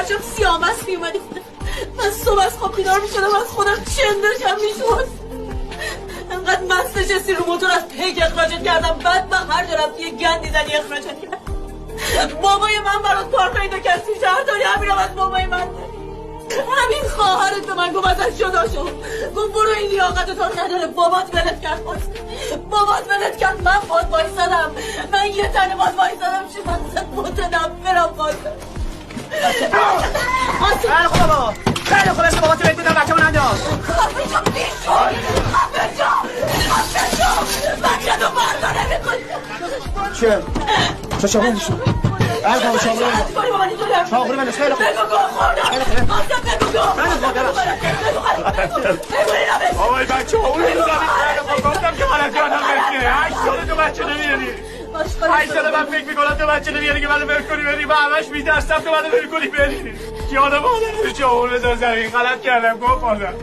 بچه‌م سیامست میومدی خونه. من صبح از خواب بیدار میشدم از خودم چندشم میشد. انقدر مست نشستی رو موتور از پیک اخراجت کردم. بعد من هر جا رفتی یه گندی زدی اخراجت کردم. بابای من برات کار پیدا کرد تو شهر داری. همینم از بابای من داری. همین خواهرت به من گفت ازش جدا شو. گفت برو این لیاقت تو نداره. بابات ولت کرد. بابات ولت کرد. من باد وایسادم. من یه تنه باد وایسادم. چه من متنفرم قاسم. خیلی خوبه بابا. خیلی خوبه اسم باباتو بهت بدم بچه‌مون انداز. خفه شو بیشون. خفه شو. بچه تو بردار نمیکنی. چه؟ چه چاقو میشون؟ بله بابا چاقو بنداز. چاقو بنداز خیلی خوب. بگو گو خوردم. قاسم بگو گو. آقای بچه ها اون رو زمین گفتم که من از یادم برکه 8 ساله تو بچه نمیاری 8 ساله من فکر میکنم تو بچه نمیاری که منو برکنی بری و همش میدرستم تو منو برکنی بری یادم آدم رو چه اون بزن زمین غلط کردم گفت آدم